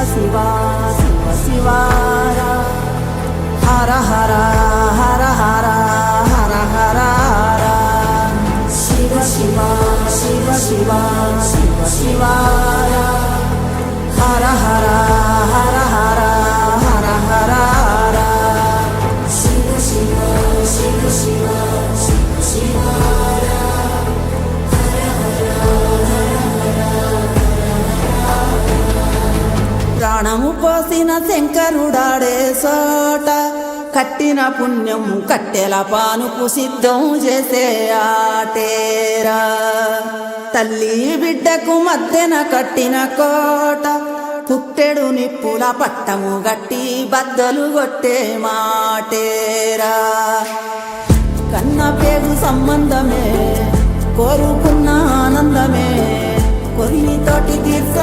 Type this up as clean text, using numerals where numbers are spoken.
శివ శివ శివారా హర హర హర హర హర హర శివ శివ శివ శివ శివ శివారా హర హర హర హర హర హర శివ శివ శివ శివ శివ శివారా ప్రాణము పోసిన శంకరుడాడే సోట కట్టిన పుణ్యం కట్టెల పానుపు సిద్ధం చేసే ఆటేరా తల్లి బిడ్డకు మధ్యన కట్టిన కోట పుట్టెడు నిప్పుల పట్టము గట్టి బద్దలు కొట్టే మాటేరా కన్న పేగు సంబంధమే కోరుకున్న ఆనందమే కొరితోటి తీర్చ